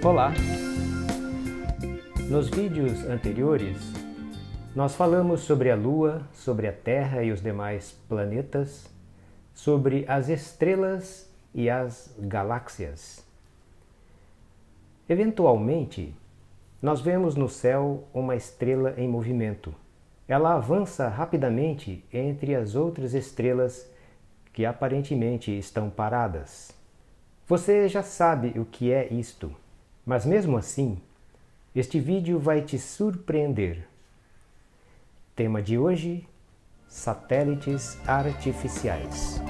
Olá! Nos vídeos anteriores, nós falamos sobre a Lua, sobre a Terra e os demais planetas, sobre as estrelas e as galáxias. Eventualmente, nós vemos no céu uma estrela em movimento. Ela avança rapidamente entre as outras estrelas que aparentemente estão paradas. Você já sabe o que é isto, mas mesmo assim, este vídeo vai te surpreender. Tema de hoje: satélites artificiais.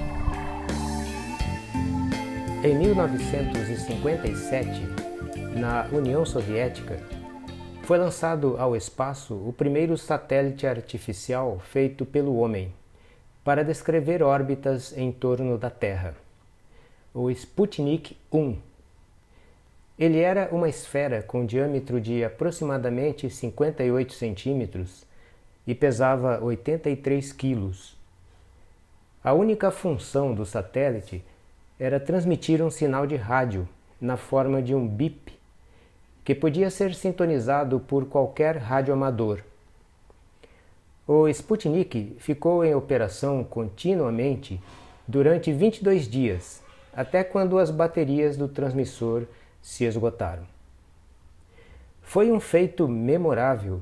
Em 1957, na União Soviética, foi lançado ao espaço o primeiro satélite artificial feito pelo homem para descrever órbitas em torno da Terra, o Sputnik 1. Ele era uma esfera com diâmetro de aproximadamente 58 centímetros e pesava 83 quilos. A única função do satélite era transmitir um sinal de rádio na forma de um bip, que podia ser sintonizado por qualquer radioamador. O Sputnik ficou em operação continuamente durante 22 dias, até quando as baterias do transmissor se esgotaram. Foi um feito memorável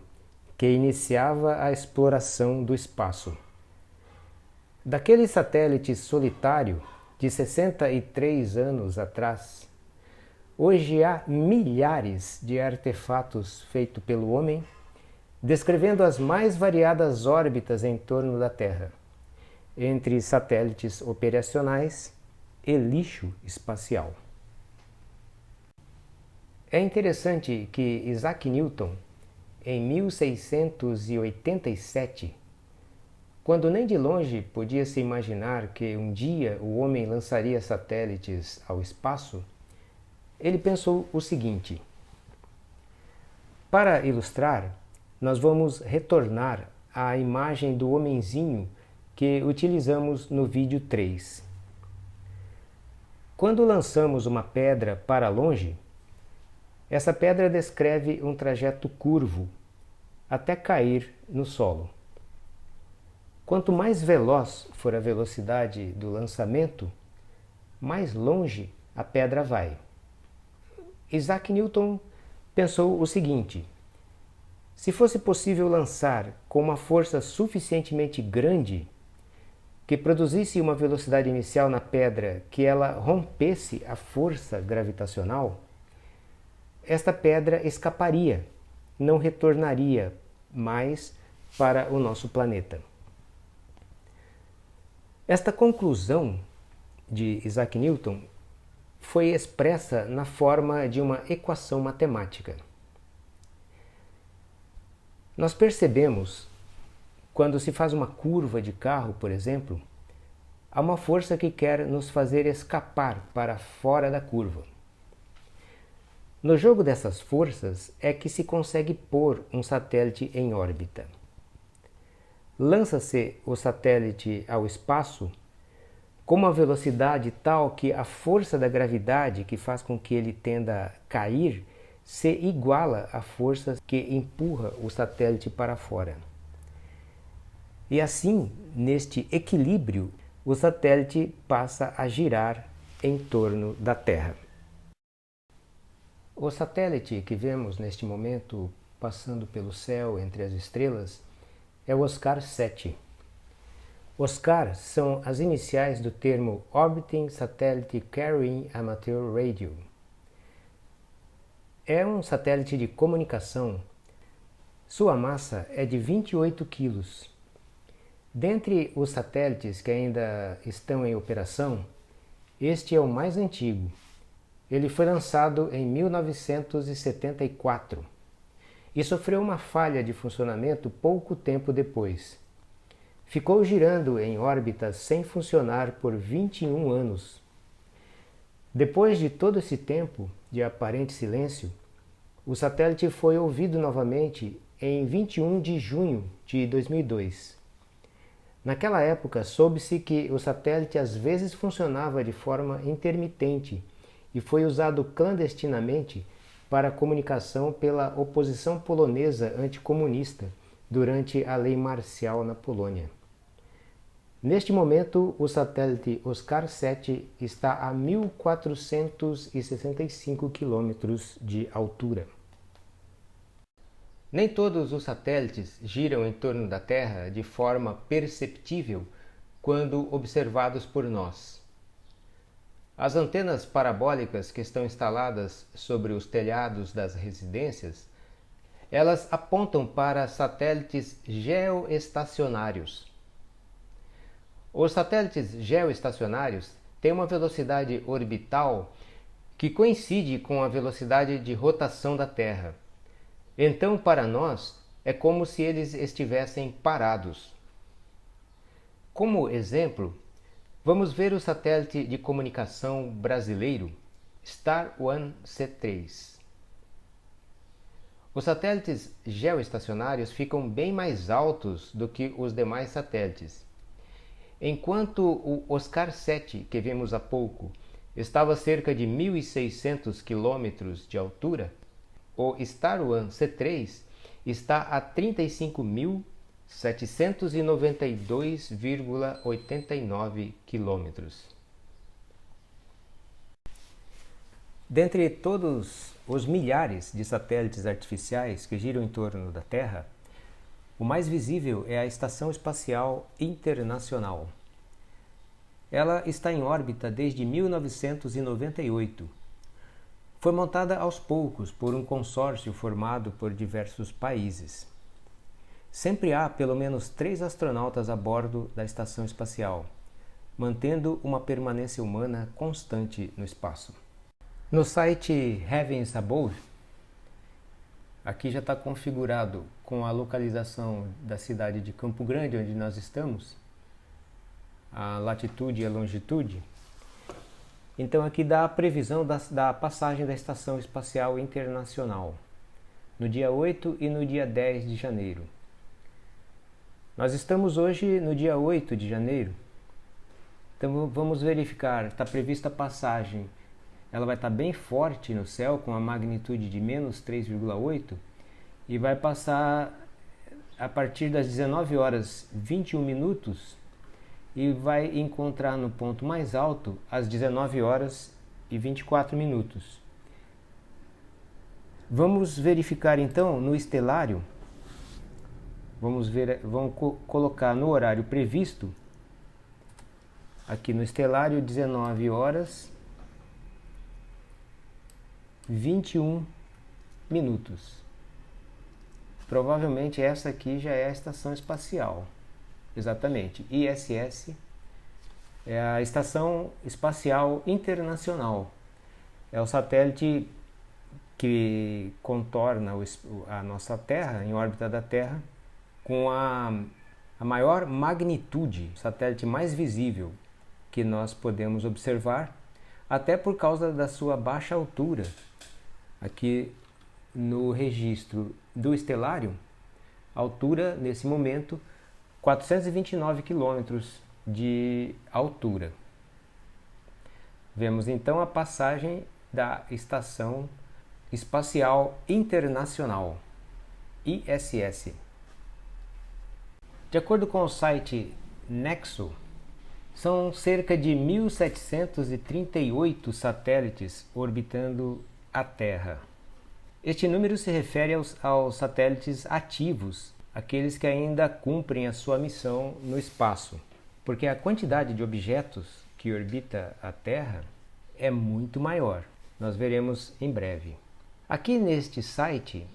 que iniciava a exploração do espaço. Daquele satélite solitário de 63 anos atrás, hoje há milhares de artefatos feitos pelo homem, descrevendo as mais variadas órbitas em torno da Terra, entre satélites operacionais e lixo espacial. É interessante que Isaac Newton, em 1687, quando nem de longe podia se imaginar que um dia o homem lançaria satélites ao espaço, ele pensou o seguinte: para ilustrar, nós vamos retornar à imagem do homenzinho que utilizamos no vídeo 3. Quando lançamos uma pedra para longe, essa pedra descreve um trajeto curvo até cair no solo. Quanto mais veloz for a velocidade do lançamento, mais longe a pedra vai. Isaac Newton pensou o seguinte: se fosse possível lançar com uma força suficientemente grande que produzisse uma velocidade inicial na pedra que ela rompesse a força gravitacional, esta pedra escaparia, não retornaria mais para o nosso planeta. Esta conclusão de Isaac Newton foi expressa na forma de uma equação matemática. Nós percebemos, quando se faz uma curva de carro, por exemplo, há uma força que quer nos fazer escapar para fora da curva. No jogo dessas forças é que se consegue pôr um satélite em órbita. Lança-se o satélite ao espaço com uma velocidade tal que a força da gravidade que faz com que ele tenda a cair se iguala à força que empurra o satélite para fora. E assim, neste equilíbrio, o satélite passa a girar em torno da Terra. O satélite que vemos neste momento passando pelo céu entre as estrelas é o Oscar 7. Oscar são as iniciais do termo Orbiting Satellite Carrying Amateur Radio. É um satélite de comunicação. Sua massa é de 28 quilos. Dentre os satélites que ainda estão em operação, este é o mais antigo. Ele foi lançado em 1974 e sofreu uma falha de funcionamento pouco tempo depois. Ficou girando em órbita sem funcionar por 21 anos. Depois de todo esse tempo de aparente silêncio, o satélite foi ouvido novamente em 21 de junho de 2002. Naquela época, soube-se que o satélite às vezes funcionava de forma intermitente e foi usado clandestinamente para comunicação pela oposição polonesa anticomunista durante a lei marcial na Polônia. Neste momento, o satélite Oscar 7 está a 1.465 quilômetros de altura. Nem todos os satélites giram em torno da Terra de forma perceptível quando observados por nós. As antenas parabólicas que estão instaladas sobre os telhados das residências, elas apontam para satélites geoestacionários. Os satélites geoestacionários têm uma velocidade orbital que coincide com a velocidade de rotação da Terra. Então, para nós, é como se eles estivessem parados. Como exemplo, vamos ver o satélite de comunicação brasileiro Star One C3. Os satélites geoestacionários ficam bem mais altos do que os demais satélites. Enquanto o Oscar 7, que vimos há pouco, estava a cerca de 1.600 km de altura, o Star One C3 está a 35.792,89 km. Dentre todos os milhares de satélites artificiais que giram em torno da Terra, o mais visível é a Estação Espacial Internacional. Ela está em órbita desde 1998. Foi montada aos poucos por um consórcio formado por diversos países. Sempre há pelo menos 3 astronautas a bordo da estação espacial, mantendo uma permanência humana constante no espaço. No site Heavens Above, aqui já está configurado com a localização da cidade de Campo Grande, onde nós estamos, a latitude e a longitude. Então aqui dá a previsão da passagem da Estação Espacial Internacional, no dia 8 e no dia 10 de janeiro. Nós estamos hoje no dia 8 de janeiro, então vamos verificar, está prevista a passagem, ela vai estar bem forte no céu, com a magnitude de menos 3,8, e vai passar a partir das 19 horas 21 minutos, e vai encontrar no ponto mais alto às 19 horas e 24 minutos. Vamos verificar então no estelário, vamos colocar no horário previsto, aqui no estelário 19 horas 21 minutos. Provavelmente essa aqui já é a estação espacial. Exatamente, ISS é a Estação Espacial Internacional. É o satélite que contorna a nossa Terra, em órbita da Terra, com a maior magnitude, o satélite mais visível que nós podemos observar, até por causa da sua baixa altura. Aqui no registro do estelário, a altura nesse momento 429 quilômetros de altura. Vemos então a passagem da Estação Espacial Internacional, ISS. De acordo com o site Nexo, são cerca de 1.738 satélites orbitando a Terra. Este número se refere aos satélites ativos, aqueles que ainda cumprem a sua missão no espaço, porque a quantidade de objetos que orbita a Terra é muito maior. Nós veremos em breve. Aqui neste site,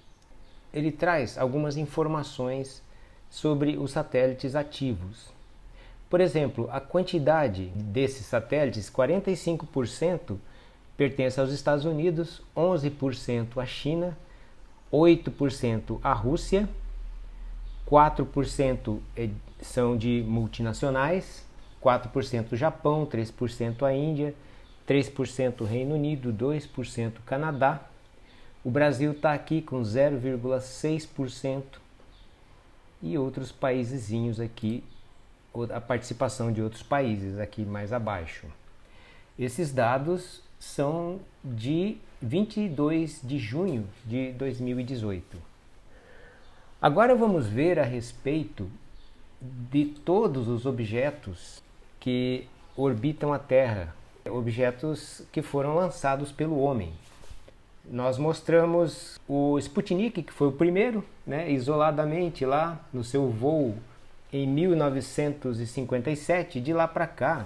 ele traz algumas informações sobre os satélites ativos. Por exemplo, a quantidade desses satélites, 45% pertence aos Estados Unidos, 11% à China, 8% à Rússia, 4% são de multinacionais, 4% Japão, 3% a Índia, 3% Reino Unido, 2% Canadá. O Brasil está aqui com 0,6% e outros paísezinhos aqui, a participação de outros países aqui mais abaixo. Esses dados são de 22 de junho de 2018. Agora vamos ver a respeito de todos os objetos que orbitam a Terra, objetos que foram lançados pelo homem. Nós mostramos o Sputnik, que foi o primeiro, isoladamente lá no seu voo em 1957. De lá para cá,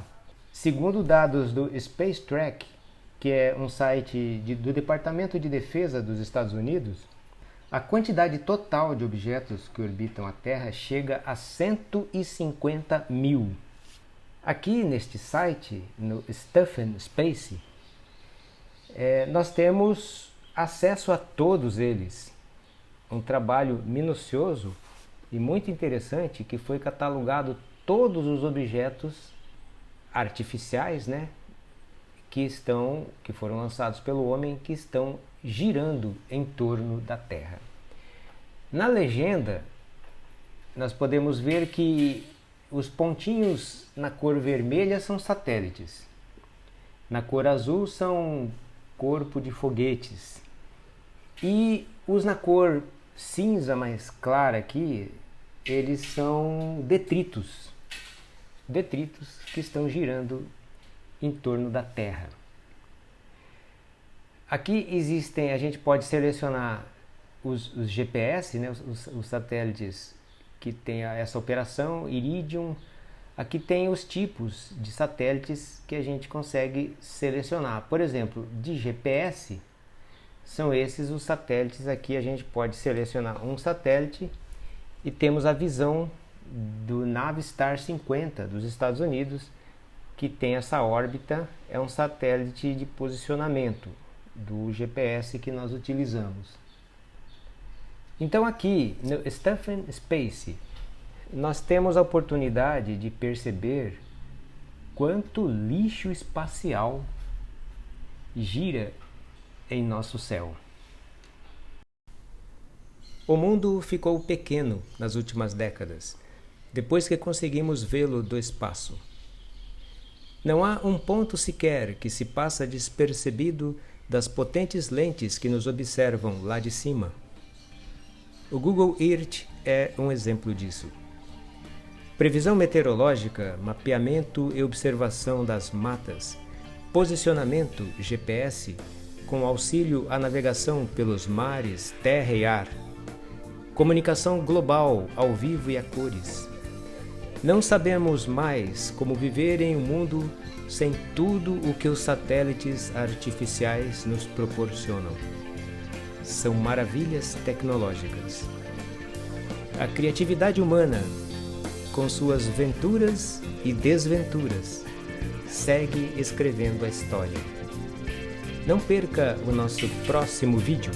segundo dados do Space Track, que é um site do Departamento de Defesa dos Estados Unidos, a quantidade total de objetos que orbitam a Terra chega a 150 mil. Aqui neste site, no Stuff and Space, nós temos acesso a todos eles. Um trabalho minucioso e muito interessante, que foi catalogado todos os objetos artificiais, que foram lançados pelo homem, que estão girando em torno da Terra. Na legenda, nós podemos ver que os pontinhos na cor vermelha são satélites, na cor azul são corpo de foguetes, e os na cor cinza mais clara aqui, eles são detritos que estão girando em torno da Terra. Aqui existem, a gente pode selecionar os GPS, os satélites que têm essa operação, Iridium. Aqui tem os tipos de satélites que a gente consegue selecionar. Por exemplo, de GPS, são esses os satélites aqui. A gente pode selecionar um satélite e temos a visão do Navistar 50 dos Estados Unidos, que tem essa órbita, é um satélite de posicionamento do GPS que nós utilizamos. Então aqui no Stuff and Space, nós temos a oportunidade de perceber quanto lixo espacial gira em nosso céu. O mundo ficou pequeno nas últimas décadas, depois que conseguimos vê-lo do espaço. Não há um ponto sequer que se passa despercebido das potentes lentes que nos observam lá de cima. O Google Earth é um exemplo disso. Previsão meteorológica, mapeamento e observação das matas, posicionamento GPS, com auxílio à navegação pelos mares, terra e ar, comunicação global, ao vivo e a cores. Não sabemos mais como viver em um mundo sem tudo o que os satélites artificiais nos proporcionam. São maravilhas tecnológicas. A criatividade humana, com suas venturas e desventuras, segue escrevendo a história. Não perca o nosso próximo vídeo.